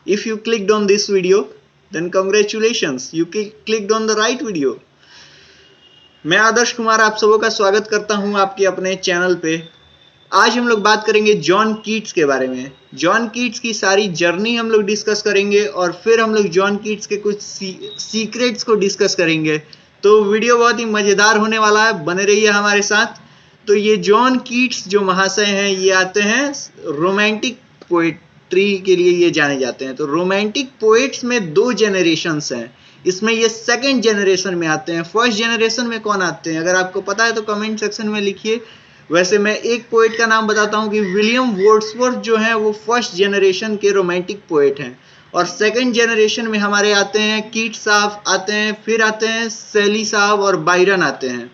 If you clicked on this video, then congratulations, you clicked on the right video. मैं आदर्श कुमार आप सबों का स्वागत करता हूं आपके अपने चैनल पे। आज हम लोग बात करेंगे जॉन कीट्स के बारे में। जॉन कीट्स की सारी जर्नी हम लोग डिस्कस करेंगे और फिर हम लोग जॉन कीट्स के कुछ सीक्रेट्स को डिस्कस करेंगे। तो वीडियो बहुत ही मज़ेदार होने वाला है, बने रहिए हमारे साथ। तो ये जॉन कीट्स जो महाशय हैं, ये आते हैं रोमांटिक पोएट्री के लिए ये जाने जाते हैं। तो रोमांटिक पोएट्स में दो जनरेशन्स हैं, इसमें ये सेकंड जनरेशन में आते हैं। फर्स्ट जनरेशन में कौन आते हैं, अगर आपको पता है तो कमेंट सेक्शन में लिखिए। वैसे मैं एक पोएट का नाम बताता हूँ कि विलियम वर्ड्सवर्थ जो हैं वो फर्स्ट जनरेशन के रोमांटिक पोएट हैं, और सेकंड जनरेशन में हमारे आते हैं कीट्स साहब आते हैं, फिर आते हैं शेली साहब और बायरन आते हैं।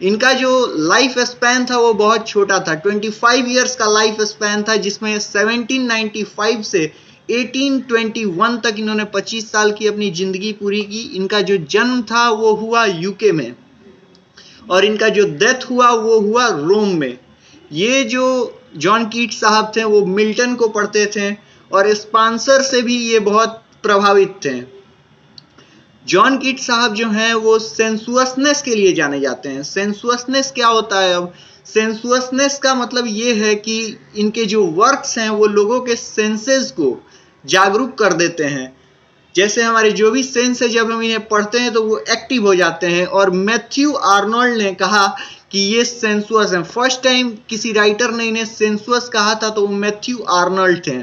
इनका जो लाइफ स्पैन था वो बहुत छोटा था, 25 इयर्स का लाइफ स्पैन था, जिसमें 1795 से 1821 तक इन्होंने 25 साल की अपनी जिंदगी पूरी की। इनका जो जन्म था वो हुआ यूके में, और इनका जो डेथ हुआ वो हुआ रोम में। ये जो जॉन कीट्स साहब थे वो मिल्टन को पढ़ते थे और स्पेंसर से भी ये बहुत प्रभावित थे। जॉन कीट्स साहब जो हैं वो सेंसुअसनेस के लिए जाने जाते हैं। सेंसुअसनेस क्या होता है? अब सेंसुअसनेस का मतलब ये है कि इनके जो वर्क्स हैं वो लोगों के सेंसेस को जागरूक कर देते हैं। जैसे हमारे जो भी सेंस है, जब हम इन्हें पढ़ते हैं तो वो एक्टिव हो जाते हैं। और मैथ्यू आर्नोल्ड ने कहा कि ये सेंसुअस हैं। फर्स्ट टाइम किसी राइटर ने इन्हें सेंसुअस कहा था तो वो मैथ्यू आर्नोल्ड थे।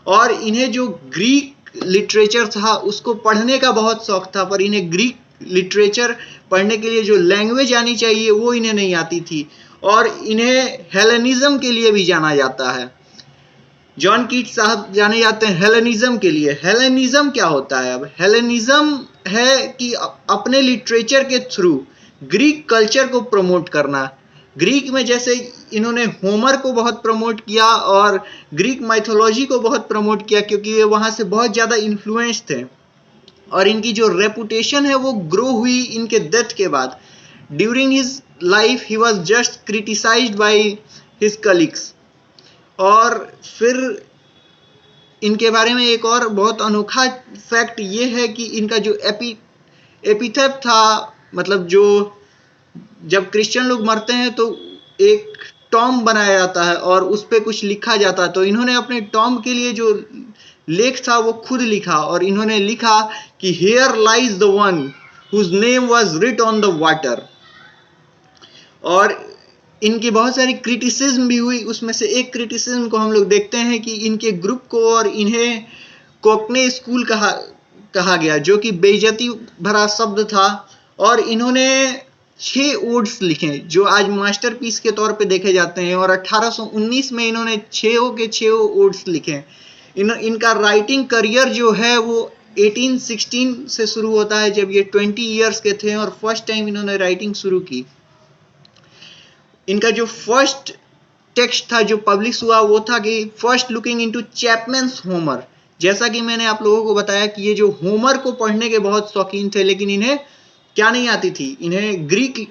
और इन्हें जो ग्रीक लिटरेचर था उसको पढ़ने का बहुत शौक था, पर इन्हें ग्रीक लिटरेचर पढ़ने के लिए जो लैंग्वेज आनी चाहिए वो इन्हें नहीं आती थी। और इन्हें हेलेनिज्म के लिए भी जाना जाता है। जॉन कीट्स साहब जाने जाते हैं हेलेनिज्म के लिए। हेलेनिज्म क्या होता है? अब हेलेनिज्म है कि अपने लिटरेचर के थ्रू ग्रीक कल्चर को प्रमोट करना। ग्रीक में जैसे इन्होंने होमर को बहुत प्रमोट किया और ग्रीक माइथोलॉजी को बहुत प्रमोट किया, क्योंकि ये वहाँ से बहुत ज़्यादा इन्फ्लुएंस थे। और इनकी जो रेपुटेशन है वो ग्रो हुई इनके डेथ के बाद। During his life he was just criticised by his colleagues. और फिर इनके बारे में एक और बहुत अनोखा फैक्ट ये है कि इनका जो एपिथेट था, मतलब जो जब क्रिश्चियन लोग मरते हैं तो एक टॉम बनाया जाता है और उस पर कुछ लिखा जाता है। तो इन्होंने अपने टॉम के लिए जो लेख था वो खुद लिखा, और इन्होंने लिखा कि here lies the one whose name was writ on the water. और इनकी बहुत सारी क्रिटिसिज्म भी हुई। उसमें से एक क्रिटिसिज्म को हम लोग देखते हैं कि इनके ग्रुप को और इन्हें कोकने स्कूल कहा गया, जो कि बेइज्जती भरा शब्द था। और इन्होंने 6 ओड्स लिखे जो आज मास्टरपीस के तौर पे देखे जाते हैं, और 1819 में इन्होंने 6 ओड्स लिखे। इनका राइटिंग करियर जो है वो 1816 से शुरू होता है, जब ये 20 इयर्स के थे और फर्स्ट टाइम इन्होंने राइटिंग शुरू की। इनका जो फर्स्ट टेक्स्ट था जो पब्लिश हुआ वो था कि फर्स्ट लुकिंग इनटू चैपमैन्स होमर। जैसा कि मैंने आप लोगों को बताया कि ये जो होमर को पढ़ने के बहुत शौकीन थे, लेकिन इन्हें क्या नहीं आती थी, इन्हें ग्रीक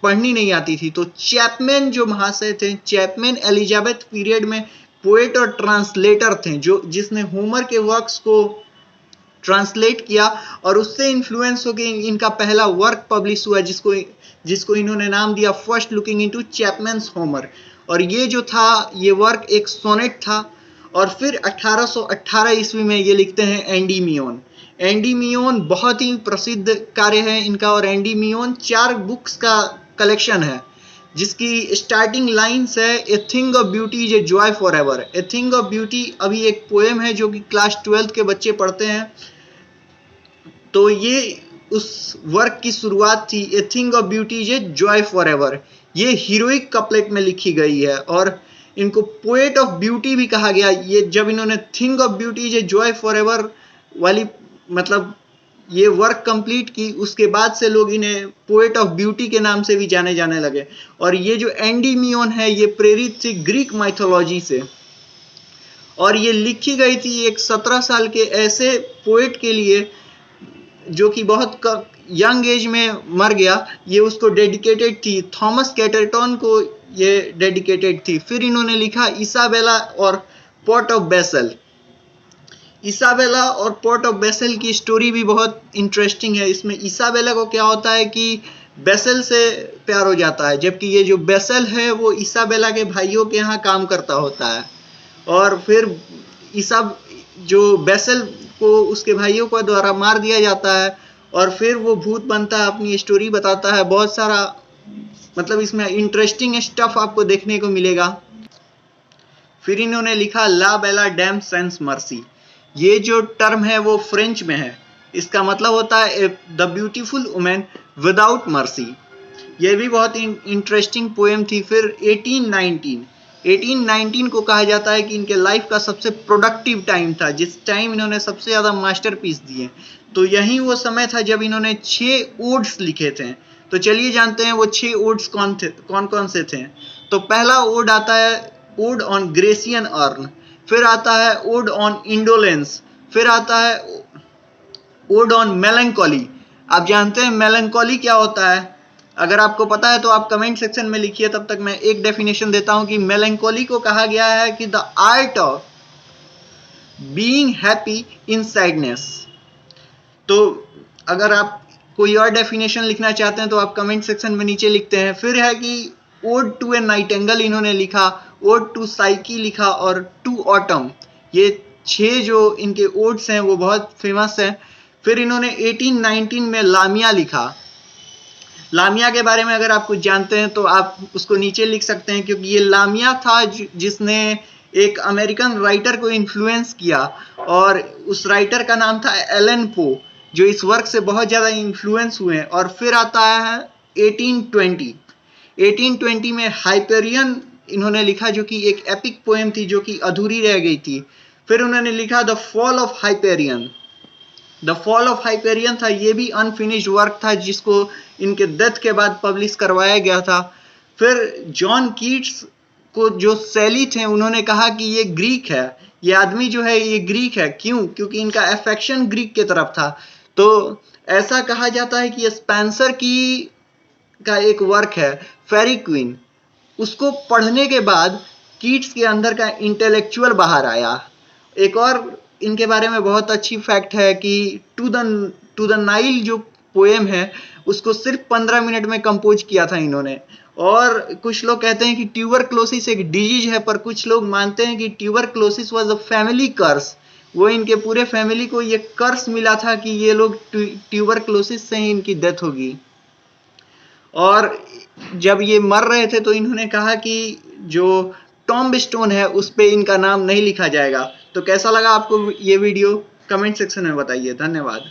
पढ़नी नहीं आती थी। तो चैपमैन जो महाशय थे, चैपमैन एलिजाबेथ पीरियड में पोएट और ट्रांसलेटर थे, जो जिसने होमर के वर्क्स को ट्रांसलेट किया, और उससे इन्फ्लुएंस होकर इनका पहला वर्क पब्लिश हुआ जिसको इन्होंने नाम दिया फर्स्ट लुकिंग इनटू चैपमैन्स होमर। और ये जो था ये वर्क एक सोनेट था। और फिर 1818 ईस्वी में ये लिखते हैं एंडीमियोन। एंडीमियोन बहुत ही प्रसिद्ध कार्य है इनका, और एंडीमियोन 4 बुक्स का कलेक्शन है, जिसकी स्टार्टिंग लाइन्स है a thing of beauty is a joy for ever. A thing of beauty अभी एक पोएम है जो कि क्लास 12th के बच्चे पढ़ते हैं। तो ये उस वर्क की शुरुआत थी, a thing of beauty is a joy for ever. ये हीरोइक कपलेट में लिखी गई है, और इनको पोएट ऑफ ब्यूटी भी कहा गया। ये जब इन्होंने thing of beauty is a joy for ever वाली मतलब ये वर्क कंप्लीट की, उसके बाद से लोग इन्हें पोएट ऑफ ब्यूटी के नाम से भी जाने लगे। और ये जो एंडीमियोन है ये प्रेरित थी ग्रीक माइथोलॉजी से, और ये लिखी गई थी एक 17 साल के ऐसे पोएट के लिए जो कि बहुत यंग एज में मर गया। ये उसको डेडिकेटेड थी, थॉमस कैटरटन को ये डेडिकेटेड थी। फिर इन्होंने लिखा इसाबेला और पोर्ट ऑफ बेसल। इसाबेला और पोर्ट ऑफ बेसल की स्टोरी भी बहुत इंटरेस्टिंग है। इसमें इसाबेला को क्या होता है कि बेसल से प्यार हो जाता है, जबकि ये जो बेसल है वो इसाबेला के भाइयों के यहाँ काम करता होता है। और फिर जो बेसल को उसके भाइयों के द्वारा मार दिया जाता है और फिर वो भूत बनता है, अपनी स्टोरी बताता है। बहुत सारा मतलब इसमें इंटरेस्टिंग स्टफ आपको देखने को मिलेगा। फिर इन्होंने लिखा ला बेला डैम सेंस मर्सी। ये जो टर्म है वो फ्रेंच में है। इसका मतलब होता है the beautiful women without mercy. ये भी बहुत इंटरेस्टिंग पोएम थी। फिर 1819 को कहा जाता है कि इनके लाइफ का सबसे प्रोडक्टिव टाइम था, जिस टाइम इन्होंने सबसे ज़्यादा मास्टरपीस दिए। तो यही वो समय था जब इन्होंने 6 ओड्स लिखे थे। तो चलिए जानते हैं वो 6 ओड्स कौन से थे। तो पहला ओड आता है ओड ऑन ग्रेसियन अर्न, फिर आता है ओड ऑन इंडोलेंस, फिर आता है ओड ऑन मेलंकोली। आप जानते हैं मेलंकोली क्या होता है? अगर आपको पता है तो आप कमेंट सेक्शन में लिखिए। तब तक मैं एक डेफिनेशन देता हूं कि मेलंकोली को कहा गया है कि the art of being happy in sadness. तो अगर आप कोई और डेफिनेशन लिखना चाहते हैं तो आप कमेंट सेक्शन में नीचे लिखते हैं। फिर है कि ओड टू ए नाइटेंगल इन्होंने लिखा, ओड टू साइकी लिखा और टू ऑटम। ये 6 जो इनके ओड्स हैं वो बहुत फेमस हैं। फिर इन्होंने 1819 में लामिया लिखा। लामिया के बारे में अगर आप कुछ जानते हैं तो आप उसको नीचे लिख सकते हैं, क्योंकि ये लामिया था जिसने एक अमेरिकन राइटर को इन्फ्लुएंस किया और उस राइटर का नाम था एलन पो, जो इस वर्क से बहुत ज़्यादा इन्फ्लुएंस हुए हैं। और फिर आता है 1820 में हाइपेरियन इन्होंने लिखा, जो कि एक एपिक पोएम थी जो कि अधूरी रह गई थी। फिर उन्होंने लिखा the fall of Hyperion. The fall of Hyperion था, ये भी अनफिनिश्ड वर्क था जिसको इनके डेथ के बाद पब्लिश करवाया गया था। फिर जॉन कीट्स को जो शैली थे उन्होंने कहा कि ये ग्रीक है, ये आदमी जो है ये ग्रीक है। क्यों? क्योंकि इनका एफेक्शन ग्रीक की तरफ था। तो ऐसा कहा जाता है कि स्पेंसर का एक वर्क है फेरी क्वीन, उसको पढ़ने के बाद कीट्स के अंदर का इंटेलेक्चुअल बाहर आया। एक और इनके बारे में बहुत अच्छी फैक्ट है कि टू द नाइल जो पोएम है उसको सिर्फ 15 मिनट में कंपोज किया था इन्होंने। और कुछ लोग कहते हैं कि ट्यूबरक्लोसिस एक डिजीज है, पर कुछ लोग मानते हैं कि ट्यूबरक्लोसिस वाज अ फैमिली कर्स। वो इनके पूरे फैमिली को ये कर्स मिला था कि ये लोग ट्यूबरक्लोसिस से ही इनकी डेथ होगी। और जब ये मर रहे थे तो इन्होंने कहा कि जो टॉम्ब स्टोन है उस पे इनका नाम नहीं लिखा जाएगा। तो कैसा लगा आपको ये वीडियो? कमेंट सेक्शन में बताइए। धन्यवाद।